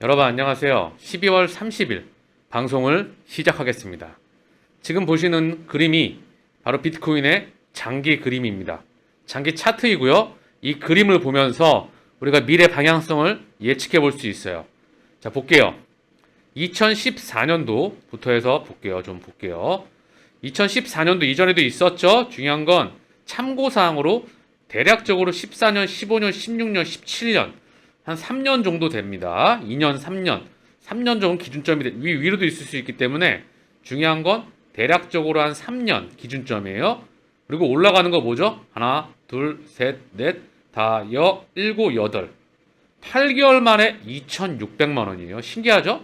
여러분 안녕하세요. 12월 30일 방송을 시작하겠습니다. 지금 보시는 그림이 바로 비트코인의 장기 그림입니다. 장기 차트이고요. 이 그림을 보면서 우리가 미래 방향성을 예측해 볼 수 있어요. 자, 볼게요. 2014년도부터 해서 볼게요. 좀 볼게요. 2014년도 이전에도 있었죠. 중요한 건 참고사항으로 대략적으로 14년, 15년, 16년, 17년 한 3년 정도 됩니다. 2년, 3년. 3년 정도 기준점이 위로도 있을 수 있기 때문에 중요한 건 대략적으로 한 3년 기준점이에요. 그리고 올라가는 거 뭐죠? 하나, 둘, 셋, 넷, 다, 일곱, 여덟. 8개월 만에 2,600만 원이에요. 신기하죠?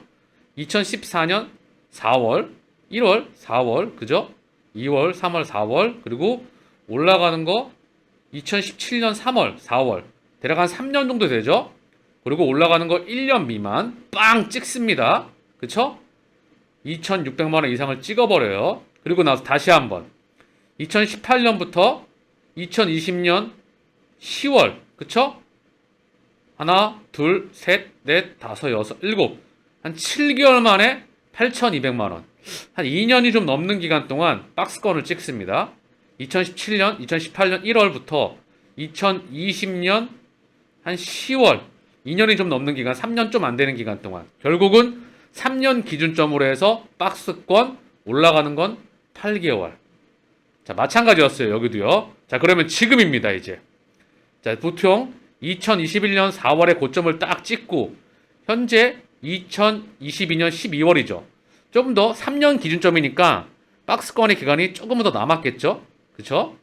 2014년 4월, 1월, 4월, 그죠? 2월, 3월, 4월, 그리고 올라가는 거 2017년 3월, 4월. 대략 한 3년 정도 되죠? 그리고 올라가는 거 1년 미만 빵 찍습니다. 그쵸? 2,600만 원 이상을 찍어버려요. 그리고 나서 다시 한번 2018년부터 2020년 10월 그쵸? 하나, 둘, 셋, 넷, 다섯, 여섯, 일곱 한 7개월 만에 8,200만 원. 한 2년이 좀 넘는 기간 동안 박스권을 찍습니다. 2017년, 2018년 1월부터 2020년 한 10월 2년이 좀 넘는 기간, 3년 좀 안 되는 기간 동안 결국은 3년 기준점으로 해서 박스권 올라가는 건 8개월. 자, 마찬가지였어요. 여기도요. 자, 그러면 지금입니다, 이제. 자, 보통 2021년 4월에 고점을 딱 찍고 현재 2022년 12월이죠. 조금 더 3년 기준점이니까 박스권의 기간이 조금 더 남았겠죠? 그쵸?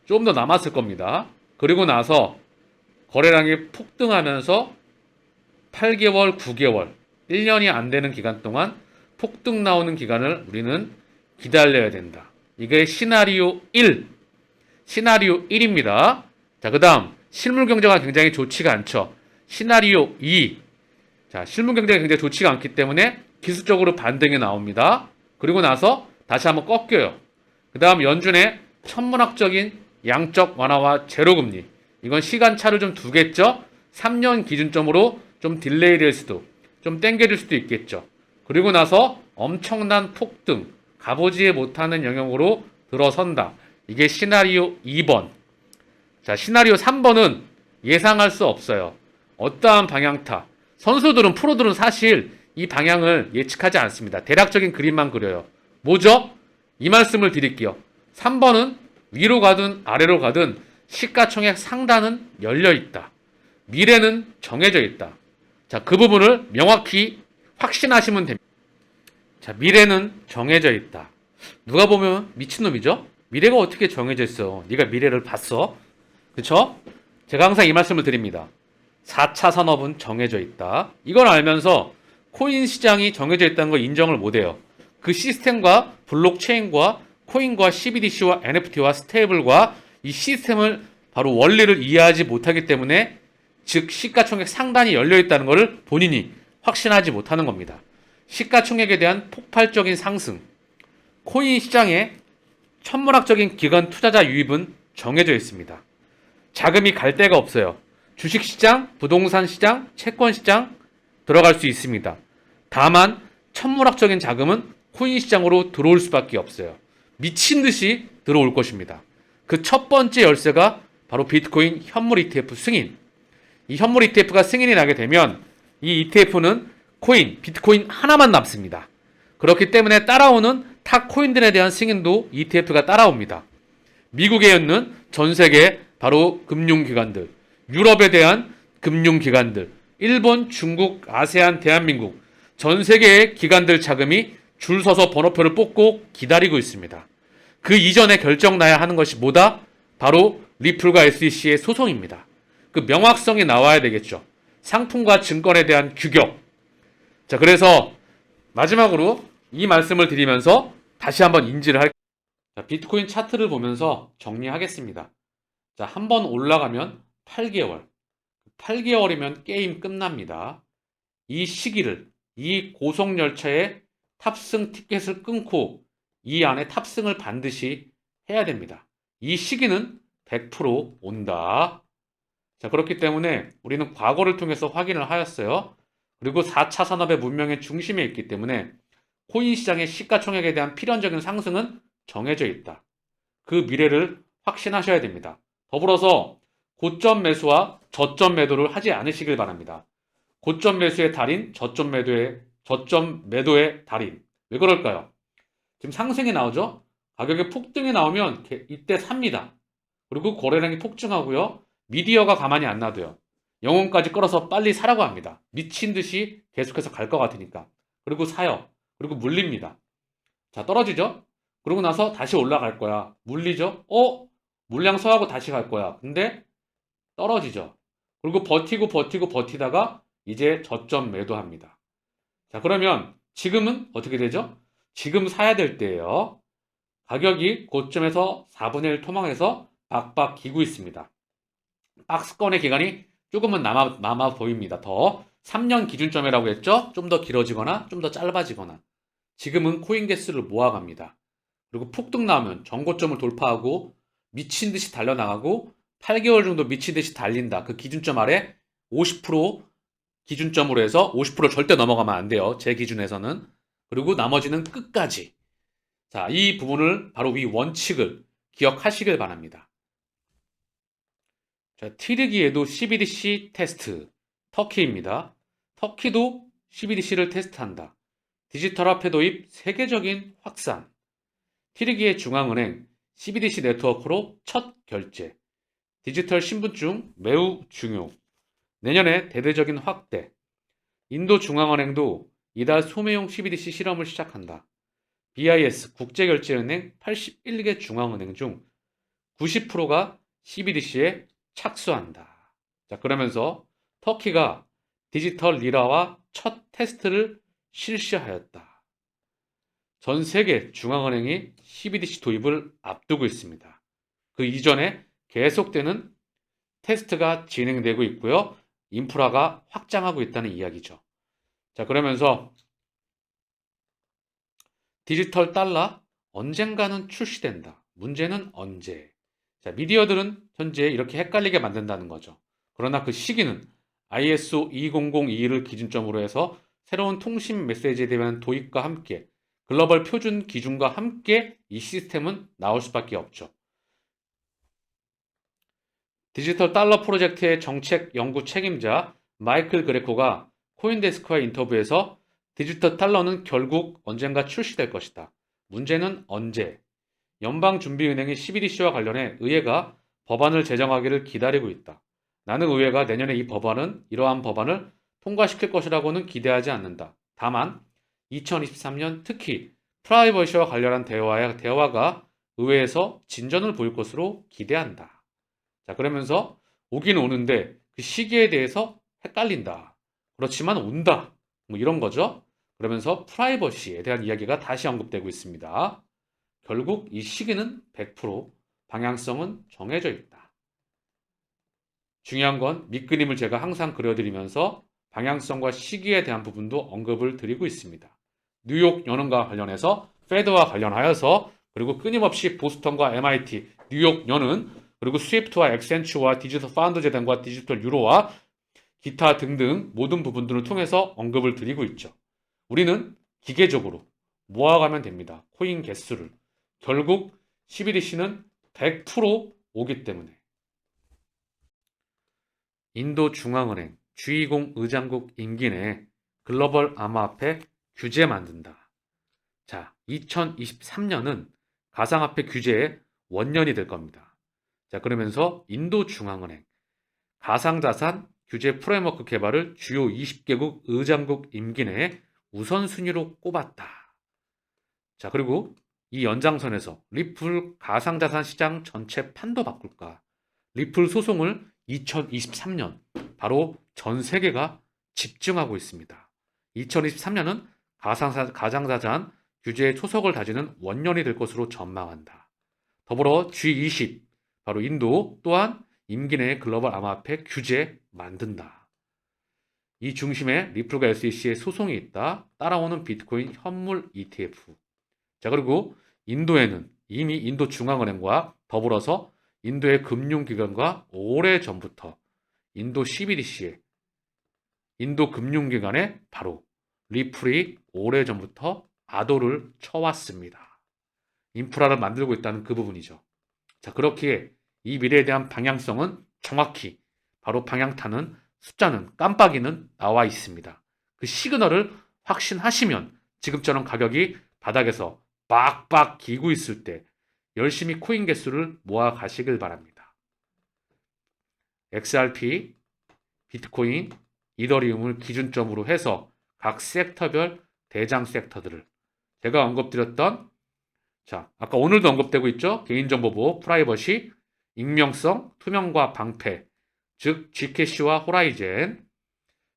조금 더 남았을 겁니다. 그리고 나서 거래량이 폭등하면서 8개월, 9개월, 1년이 안 되는 기간 동안 폭등 나오는 기간을 우리는 기다려야 된다. 이게 시나리오 1. 시나리오 1입니다. 자, 그 다음 실물 경제가 굉장히 좋지가 않죠. 시나리오 2. 자, 실물 경제가 굉장히 좋지가 않기 때문에 기술적으로 반등이 나옵니다. 그리고 나서 다시 한번 꺾여요. 그 다음 연준의 천문학적인 양적 완화와 제로금리. 이건 시간차를 좀 두겠죠. 3년 기준점으로 좀 딜레이 될 수도, 좀 땡겨질 수도 있겠죠. 그리고 나서 엄청난 폭등, 가보지 못하는 영역으로 들어선다. 이게 시나리오 2번. 자, 시나리오 3번은 예상할 수 없어요. 어떠한 방향타. 선수들은, 프로들은 사실 이 방향을 예측하지 않습니다. 대략적인 그림만 그려요. 뭐죠? 이 말씀을 드릴게요. 3번은 위로 가든 아래로 가든 시가총액 상단은 열려 있다. 미래는 정해져 있다. 자, 그 부분을 명확히 확신하시면 됩니다. 자, 미래는 정해져 있다. 누가 보면 미친놈이죠? 미래가 어떻게 정해져 있어? 네가 미래를 봤어? 그쵸? 제가 항상 이 말씀을 드립니다. 4차 산업은 정해져 있다. 이걸 알면서 코인 시장이 정해져 있다는 걸 인정을 못해요. 그 시스템과 블록체인과 코인과 CBDC와 NFT와 스테이블과 이 시스템을 바로 원리를 이해하지 못하기 때문에 즉 시가총액 상단이 열려 있다는 것을 본인이 확신하지 못하는 겁니다. 시가총액에 대한 폭발적인 상승, 코인 시장의 천문학적인 기관 투자자 유입은 정해져 있습니다. 자금이 갈 데가 없어요. 주식시장, 부동산 시장, 채권 시장 들어갈 수 있습니다. 다만 천문학적인 자금은 코인 시장으로 들어올 수밖에 없어요. 미친 듯이 들어올 것입니다. 그 첫 번째 열쇠가 바로 비트코인 현물 ETF 승인. 이 현물 ETF가 승인이 나게 되면 이 ETF는 코인, 비트코인 하나만 남습니다. 그렇기 때문에 따라오는 타 코인들에 대한 승인도 ETF가 따라옵니다. 미국에 있는 전 세계 바로 금융기관들, 유럽에 대한 금융기관들, 일본, 중국, 아세안, 대한민국 전 세계의 기관들 자금이 줄 서서 번호표를 뽑고 기다리고 있습니다. 그 이전에 결정 나야 하는 것이 뭐다? 바로 리플과 SEC의 소송입니다. 그 명확성이 나와야 되겠죠. 상품과 증권에 대한 규격. 자, 그래서 마지막으로 이 말씀을 드리면서 다시 한번 인지를 할게요. 자, 비트코인 차트를 보면서 정리하겠습니다. 자, 한번 올라가면 8개월. 8개월이면 게임 끝납니다. 이 시기를, 이 고속열차의 탑승 티켓을 끊고 이 안에 탑승을 반드시 해야 됩니다. 이 시기는 100% 온다. 자, 그렇기 때문에 우리는 과거를 통해서 확인을 하였어요. 그리고 4차 산업의 문명의 중심에 있기 때문에 코인 시장의 시가총액에 대한 필연적인 상승은 정해져 있다. 그 미래를 확신하셔야 됩니다. 더불어서 고점 매수와 저점 매도를 하지 않으시길 바랍니다. 고점 매수의 달인, 저점 매도의 달인. 왜 그럴까요? 지금 상승이 나오죠? 가격의 폭등이 나오면 이때 삽니다. 그리고 거래량이 폭증하고요. 미디어가 가만히 안 놔둬요. 영혼까지 끌어서 빨리 사라고 합니다. 미친 듯이 계속해서 갈 것 같으니까. 그리고 사요. 그리고 물립니다. 자, 떨어지죠? 그러고 나서 다시 올라갈 거야. 물리죠? 물량 소화하고 다시 갈 거야. 근데 떨어지죠. 그리고 버티다가 이제 저점 매도합니다. 자, 그러면 지금은 어떻게 되죠? 지금 사야 될 때예요. 가격이 고점에서 4분의 1 토막에서 박박 기고 있습니다. 박스권의 기간이 조금은 남아 보입니다. 더 3년 기준점이라고 했죠? 좀 더 길어지거나 좀 더 짧아지거나. 지금은 코인 개수를 모아갑니다. 그리고 폭등 나오면 전고점을 돌파하고 미친 듯이 달려나가고 8개월 정도 미친 듯이 달린다. 그 기준점 아래 50% 기준점으로 해서 50% 절대 넘어가면 안 돼요. 제 기준에서는. 그리고 나머지는 끝까지. 자, 이 부분을 바로 이 원칙을 기억하시길 바랍니다. 자, 튀르기에도 CBDC 테스트. 터키입니다. 터키도 CBDC를 테스트한다. 디지털 화폐 도입 세계적인 확산. 튀르기의 중앙은행 CBDC 네트워크로 첫 결제. 디지털 신분증 매우 중요. 내년에 대대적인 확대. 인도 중앙은행도 이달 소매용 CBDC 실험을 시작한다. BIS 국제결제은행 81개 중앙은행 중 90%가 CBDC에 착수한다. 자, 그러면서 터키가 디지털 리라와 첫 테스트를 실시하였다. 전 세계 중앙은행이 CBDC 도입을 앞두고 있습니다. 그 이전에 계속되는 테스트가 진행되고 있고요. 인프라가 확장하고 있다는 이야기죠. 자, 그러면서 디지털 달러 언젠가는 출시된다. 문제는 언제? 자, 미디어들은 현재 이렇게 헷갈리게 만든다는 거죠. 그러나 그 시기는 ISO 20021을 기준점으로 해서 새로운 통신 메시지에 대한 도입과 함께 글로벌 표준 기준과 함께 이 시스템은 나올 수밖에 없죠. 디지털 달러 프로젝트의 정책 연구 책임자 마이클 그레코가 코인데스크와의 인터뷰에서 디지털 달러는 결국 언젠가 출시될 것이다. 문제는 언제? 연방준비은행이 CBDC와 관련해 의회가 법안을 제정하기를 기다리고 있다. 나는 의회가 내년에 이러한 법안을 통과시킬 것이라고는 기대하지 않는다. 다만 2023년 특히 프라이버시와 관련한 대화가 의회에서 진전을 보일 것으로 기대한다. 자, 그러면서 오긴 오는데 그 시기에 대해서 헷갈린다. 그렇지만 온다. 뭐 이런 거죠. 그러면서 프라이버시에 대한 이야기가 다시 언급되고 있습니다. 결국 이 시기는 100% 방향성은 정해져 있다. 중요한 건 밑그림을 제가 항상 그려드리면서 방향성과 시기에 대한 부분도 언급을 드리고 있습니다. 뉴욕 연은과 관련해서 페드와 관련하여서 그리고 끊임없이 보스턴과 MIT, 뉴욕 연은 그리고 스위프트와 엑센츄와 디지털 파운드 재단과 디지털 유로와 기타 등등 모든 부분들을 통해서 언급을 드리고 있죠. 우리는 기계적으로 모아가면 됩니다. 코인 개수를. 결국 CBDC는 100% 오기 때문에. 인도 중앙은행 G20 의장국 임기 내에 글로벌 암호화폐 규제 만든다. 자, 2023년은 가상화폐 규제의 원년이 될 겁니다. 자, 그러면서 인도 중앙은행 가상자산 규제 프레임워크 개발을 주요 20개국 의장국 임기 내에 우선순위로 꼽았다. 자, 그리고 이 연장선에서 리플 가상자산 시장 전체 판도 바꿀까? 리플 소송을 2023년 바로 전 세계가 집중하고 있습니다. 2023년은 가상자산 규제의 초석을 다지는 원년이 될 것으로 전망한다. 더불어 G20 바로 인도 또한 임기 내에 글로벌 암호화폐 규제 만든다. 이 중심에 리플과 SEC의 소송이 있다. 따라오는 비트코인 현물 ETF. 자, 그리고 인도에는 이미 인도 중앙은행과 더불어서 인도의 금융기관과 오래전부터 인도 CBDC에 인도 금융기관에 바로 리플이 오래전부터 아도를 쳐왔습니다. 인프라를 만들고 있다는 그 부분이죠. 자, 그렇기에 이 미래에 대한 방향성은 정확히 바로 방향타는 숫자는 깜빡이는 나와 있습니다. 그 시그널을 확신하시면 지금처럼 가격이 바닥에서 빡빡 기고 있을 때 열심히 코인 개수를 모아 가시길 바랍니다. XRP, 비트코인, 이더리움을 기준점으로 해서 각 섹터별 대장 섹터들을 제가 언급드렸던 자, 아까 오늘도 언급되고 있죠. 개인정보보호, 프라이버시, 익명성, 투명과 방패, 즉 G캐시와 호라이젠,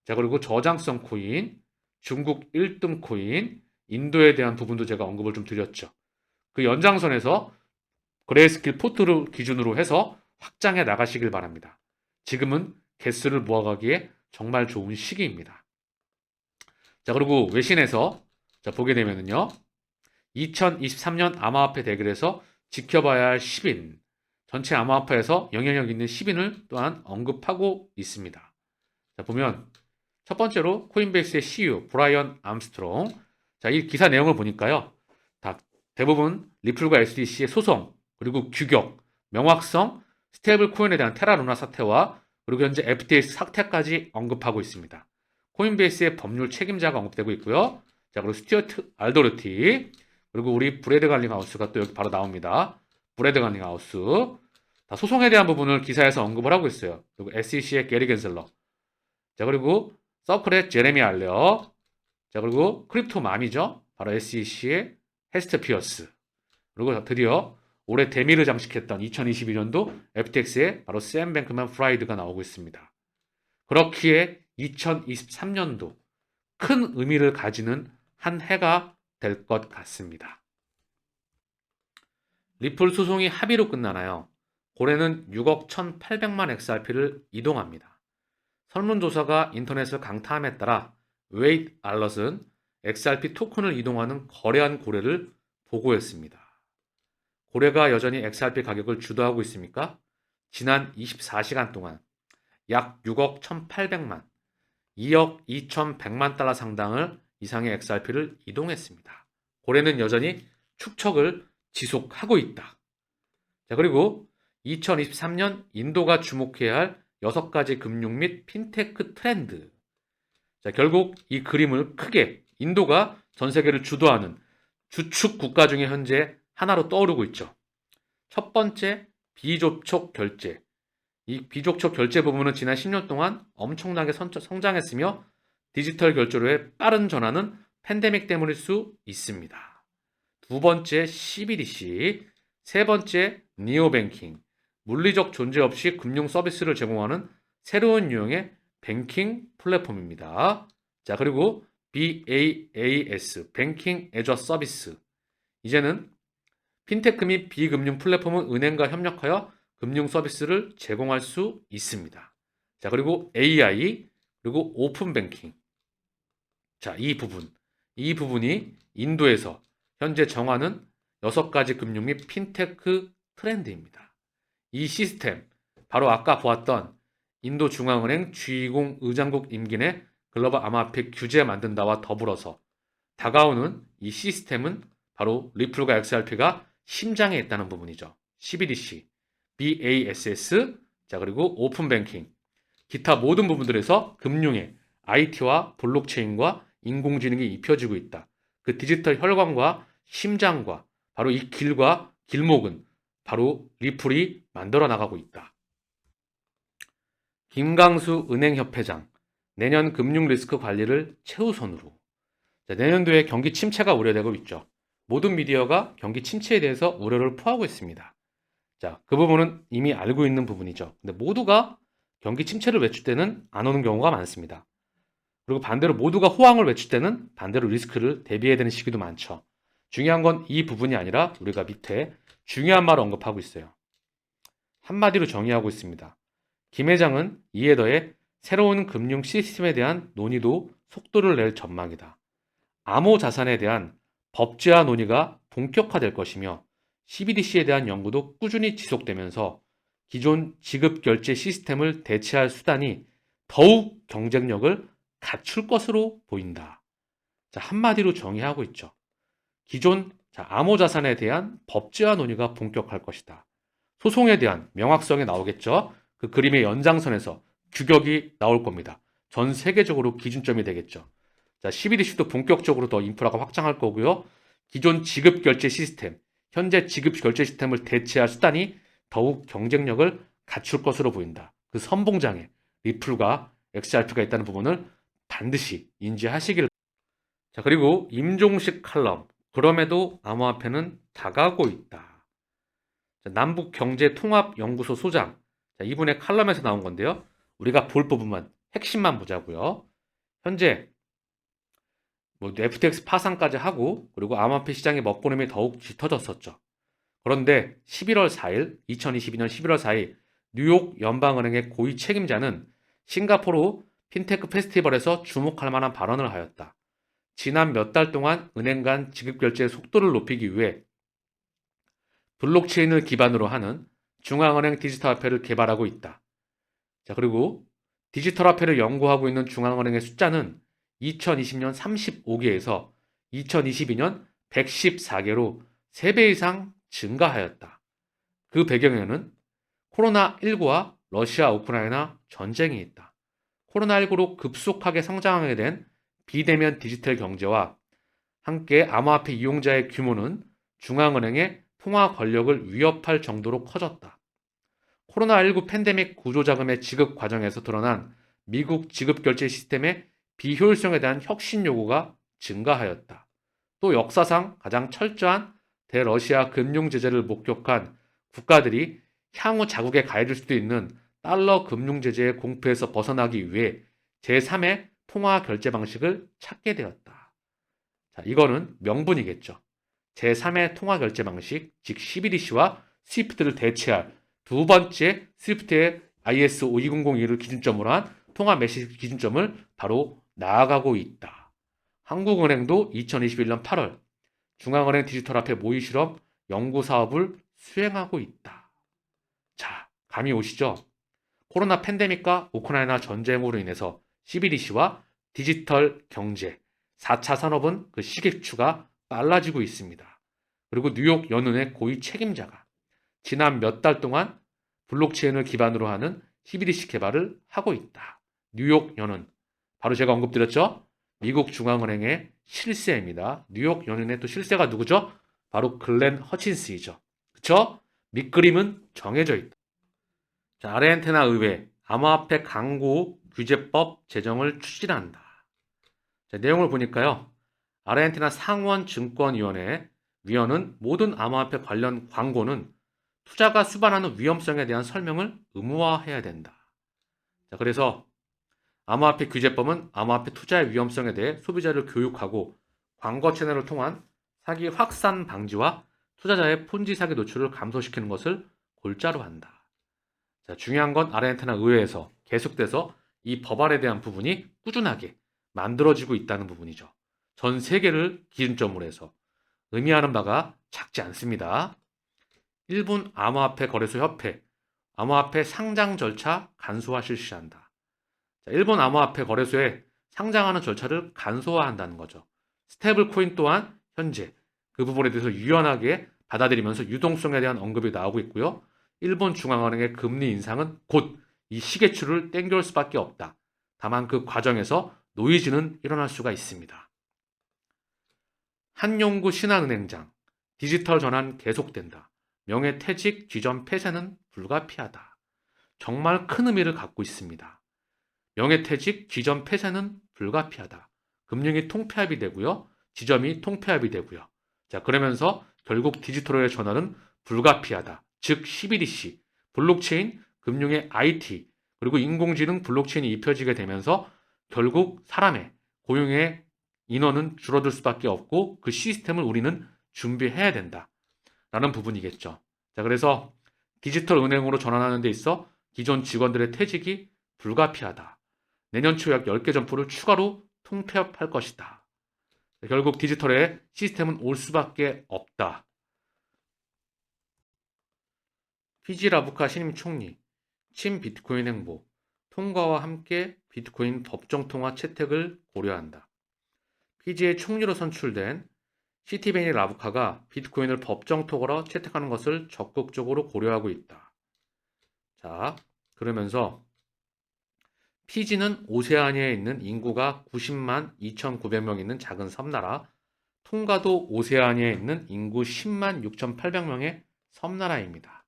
자 그리고 저장성 코인, 중국 1등 코인, 인도에 대한 부분도 제가 언급을 좀 드렸죠. 그 연장선에서 그레이스킬 포트를 기준으로 해서 확장해 나가시길 바랍니다. 지금은 개수를 모아가기에 정말 좋은 시기입니다. 자 그리고 외신에서 자, 보게 되면은요. 2023년 암호화폐 대결에서 지켜봐야 할 10인, 전체 암호화폐에서 영향력 있는 10인을 또한 언급하고 있습니다. 자, 보면 첫 번째로 코인베이스의 CEO 브라이언 암스트롱. 자, 이 기사 내용을 보니까요. 대부분 리플과 SDC의 소송, 그리고 규격, 명확성, 스테이블 코인에 대한 테라루나 사태와 그리고 현재 FTX 사태까지 언급하고 있습니다. 코인베이스의 법률 책임자가 언급되고 있고요. 자, 그리고 스튜어트 알도르티, 그리고 우리 브래드 갈링하우스가 또 여기 바로 나옵니다. 브래드 갈링하우스. 다 소송에 대한 부분을 기사에서 언급을 하고 있어요. 그리고 SEC의 게리 겐슬러. 자, 그리고 서클의 제레미 알레어. 자, 그리고 크립토맘이죠. 바로 SEC의 헤스트 피어스. 그리고 드디어 올해 대미를 장식했던 2022년도 FTX의 바로 샘 뱅크만 프라이드가 나오고 있습니다. 그렇기에 2023년도 큰 의미를 가지는 한 해가 될 것 같습니다. 리플 소송이 합의로 끝나나요? 고래는 6억 1,800만 XRP를 이동합니다. 설문조사가 인터넷을 강타함에 따라 웨이드 알럿은 XRP 토큰을 이동하는 거래한 고래를 보고했습니다. 고래가 여전히 XRP 가격을 주도하고 있습니까? 지난 24시간 동안 약 6억 1,800만, 2억 2,100만 달러 상당을 이상의 XRP를 이동했습니다. 고래는 여전히 축척을 지속하고 있다. 자, 그리고 2023년 인도가 주목해야 할 6가지 금융 및 핀테크 트렌드. 자, 결국 이 그림을 크게 인도가 전 세계를 주도하는 주축 국가 중에 현재 하나로 떠오르고 있죠. 첫 번째, 비접촉 결제. 이 비접촉 결제 부분은 지난 10년 동안 엄청나게 성장했으며 디지털 결제로의 빠른 전환은 팬데믹 때문일 수 있습니다. 두 번째, CBDC. 세 번째, 니오뱅킹. 물리적 존재 없이 금융 서비스를 제공하는 새로운 유형의 뱅킹 플랫폼입니다. 자, 그리고 BaaS, 뱅킹 애저 서비스. 이제는 핀테크 및 비금융 플랫폼은 은행과 협력하여 금융 서비스를 제공할 수 있습니다. 자, 그리고 AI, 그리고 오픈 뱅킹. 자, 이 부분이 인도에서 현재 정하는 6가지 금융 및 핀테크 트렌드입니다. 이 시스템, 바로 아까 보았던 인도 중앙은행 G20 의장국 임기 내 글로벌 암호화폐 규제 만든다와 더불어서 다가오는 이 시스템은 바로 리플과 XRP가 심장에 있다는 부분이죠. CBDC, BaaS, 자 그리고 오픈뱅킹, 기타 모든 부분들에서 금융에 IT와 블록체인과 인공지능이 입혀지고 있다. 그 디지털 혈관과 심장과 바로 이 길과 길목은 바로 리플이 만들어 나가고 있다. 김강수 은행협회장, 내년 금융 리스크 관리를 최우선으로. 자, 내년도에 경기 침체가 우려되고 있죠. 모든 미디어가 경기 침체에 대해서 우려를 표하고 있습니다. 자, 그 부분은 이미 알고 있는 부분이죠. 근데 모두가 경기 침체를 외칠 때는 안 오는 경우가 많습니다. 그리고 반대로 모두가 호황을 외칠 때는 반대로 리스크를 대비해야 되는 시기도 많죠. 중요한 건 이 부분이 아니라 우리가 밑에 중요한 말을 언급하고 있어요. 한마디로 정의하고 있습니다. 김 회장은 이에 더해 새로운 금융 시스템에 대한 논의도 속도를 낼 전망이다. 암호 자산에 대한 법제화 논의가 본격화될 것이며 CBDC에 대한 연구도 꾸준히 지속되면서 기존 지급 결제 시스템을 대체할 수단이 더욱 경쟁력을 갖출 것으로 보인다. 자, 한마디로 정의하고 있죠. 기존 암호자산에 대한 법제화 논의가 본격화할 것이다. 소송에 대한 명확성이 나오겠죠. 그 그림의 연장선에서 규격이 나올 겁니다. 전 세계적으로 기준점이 되겠죠. 자, CBDC도 본격적으로 더 인프라가 확장할 거고요. 기존 지급 결제 시스템, 현재 지급 결제 시스템을 대체할 수단이 더욱 경쟁력을 갖출 것으로 보인다. 그 선봉장에 리플과 XRP가 있다는 부분을 반드시 인지하시길. 자, 그리고 임종식 칼럼. 그럼에도 암호화폐는 다가오고 있다. 자, 남북경제통합연구소 소장. 자, 이분의 칼럼에서 나온 건데요. 우리가 볼 부분만, 핵심만 보자고요. 현재 FTX 파산까지 하고 그리고 암호화폐 시장의 먹구름이 더욱 짙어졌었죠. 그런데 11월 4일, 2022년 11월 4일 뉴욕 연방은행의 고위 책임자는 싱가포르 핀테크 페스티벌에서 주목할 만한 발언을 하였다. 지난 몇 달 동안 은행 간 지급 결제의 속도를 높이기 위해 블록체인을 기반으로 하는 중앙은행 디지털 화폐를 개발하고 있다. 자, 그리고 디지털 화폐를 연구하고 있는 중앙은행의 숫자는 2020년 35개에서 2022년 114개로 3배 이상 증가하였다. 그 배경에는 코로나19와 러시아 우크라이나 전쟁이 있다. 코로나19로 급속하게 성장하게 된 비대면 디지털 경제와 함께 암호화폐 이용자의 규모는 중앙은행의 통화 권력을 위협할 정도로 커졌다. 코로나19 팬데믹 구조자금의 지급 과정에서 드러난 미국 지급결제 시스템의 비효율성에 대한 혁신 요구가 증가하였다. 또 역사상 가장 철저한 대러시아 금융 제재를 목격한 국가들이 향후 자국에 가해질 수도 있는 달러 금융 제재의 공포에서 벗어나기 위해 제3의 통화 결제 방식을 찾게 되었다. 자, 이거는 명분이겠죠. 제3의 통화 결제 방식, 즉 CBDC와 스위프트를 대체할 두 번째 스위프트의 IS 52002를 기준점으로 한 통화 메시지 기준점을 바로 나아가고 있다. 한국은행도 2021년 8월 중앙은행 디지털 화폐 모의 실험 연구 사업을 수행하고 있다. 자, 감이 오시죠? 코로나 팬데믹과 우크라이나 전쟁으로 인해서 CBDC와 디지털 경제, 4차 산업은 그 시계추가 빨라지고 있습니다. 그리고 뉴욕 연은의 고위 책임자가 지난 몇 달 동안 블록체인을 기반으로 하는 CBDC 개발을 하고 있다. 뉴욕 연은, 바로 제가 언급드렸죠? 미국 중앙은행의 실세입니다. 뉴욕 연은의 또 실세가 누구죠? 바로 글렌 허친스이죠. 그쵸? 밑그림은 정해져 있다. 자, 아르헨티나 의회 암호화폐 광고 규제법 제정을 추진한다. 자, 내용을 보니까요. 아르헨티나 상원증권위원회 위원은 모든 암호화폐 관련 광고는 투자가 수반하는 위험성에 대한 설명을 의무화해야 된다. 자, 그래서 암호화폐 규제법은 암호화폐 투자의 위험성에 대해 소비자를 교육하고 광고 채널을 통한 사기 확산 방지와 투자자의 폰지 사기 노출을 감소시키는 것을 골자로 한다. 자, 중요한 건 아르헨티나 의회에서 계속돼서 이 법안에 대한 부분이 꾸준하게 만들어지고 있다는 부분이죠. 전 세계를 기준점으로 해서 의미하는 바가 작지 않습니다. 일본 암호화폐 거래소 협회, 암호화폐 상장 절차 간소화 실시한다. 자, 일본 암호화폐 거래소에 상장하는 절차를 간소화한다는 거죠. 스테이블 코인 또한 현재 그 부분에 대해서 유연하게 받아들이면서 유동성에 대한 언급이 나오고 있고요. 일본 중앙은행의 금리 인상은 곧 이 시계추를 땡겨올 수밖에 없다. 다만 그 과정에서 노이즈는 일어날 수가 있습니다. 한용구 신한은행장, 디지털 전환 계속된다. 명예퇴직, 쥐점 폐쇄는 불가피하다. 정말 큰 의미를 갖고 있습니다. 명예퇴직, 쥐점 폐쇄는 불가피하다. 금융이 통폐합이 되고요. 지점이 통폐합이 되고요. 자, 그러면서 결국 디지털의 전환은 불가피하다. 즉 CBDC, 블록체인, 금융의 IT, 그리고 인공지능 블록체인이 입혀지게 되면서 결국 사람의 고용의 인원은 줄어들 수밖에 없고 그 시스템을 우리는 준비해야 된다. 라는 부분이겠죠. 자, 그래서 디지털 은행으로 전환하는 데 있어 기존 직원들의 퇴직이 불가피하다. 내년 초 약 10개 점포를 추가로 통폐합할 것이다. 결국 디지털의 시스템은 올 수밖에 없다. 피지 라부카 신임 총리, 친 비트코인 행보, 통과와 함께 비트코인 법정 통화 채택을 고려한다. 피지의 총리로 선출된 시티베니 라부카가 비트코인을 법정 토거로 채택하는 것을 적극적으로 고려하고 있다. 자, 그러면서 피지는 오세아니아에 있는 인구가 90만 2,900명 있는 작은 섬나라, 통가도 오세아니아에 있는 인구 10만 6,800명의 섬나라입니다.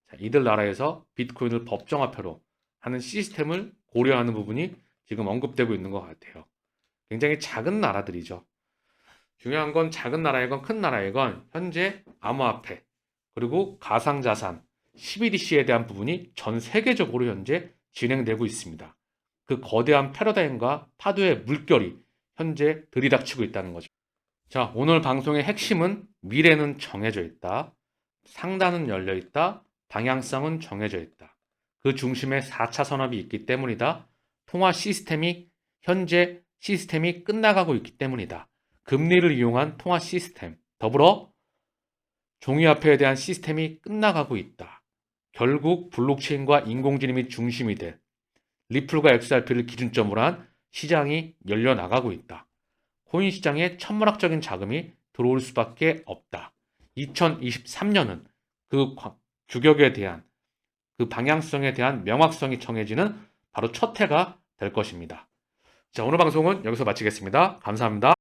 자, 이들 나라에서 비트코인을 법정화폐로 하는 시스템을 고려하는 부분이 지금 언급되고 있는 것 같아요. 굉장히 작은 나라들이죠. 중요한 건 작은 나라이건 큰 나라이건 현재 암호화폐 그리고 가상자산 CBDC에 대한 부분이 전 세계적으로 현재 진행되고 있습니다. 그 거대한 패러다임과 파도의 물결이 현재 들이닥치고 있다는 거죠. 자, 오늘 방송의 핵심은 미래는 정해져 있다. 상단은 열려 있다. 방향성은 정해져 있다. 그 중심에 4차 산업이 있기 때문이다. 통화 시스템이 현재 시스템이 끝나가고 있기 때문이다. 금리를 이용한 통화 시스템, 더불어 종이화폐에 대한 시스템이 끝나가고 있다. 결국 블록체인과 인공지능이 중심이 될 리플과 XRP를 기준점으로 한 시장이 열려나가고 있다. 코인 시장에 천문학적인 자금이 들어올 수밖에 없다. 2023년은 그 규격에 대한 그 방향성에 대한 명확성이 정해지는 바로 첫 해가 될 것입니다. 자, 오늘 방송은 여기서 마치겠습니다. 감사합니다.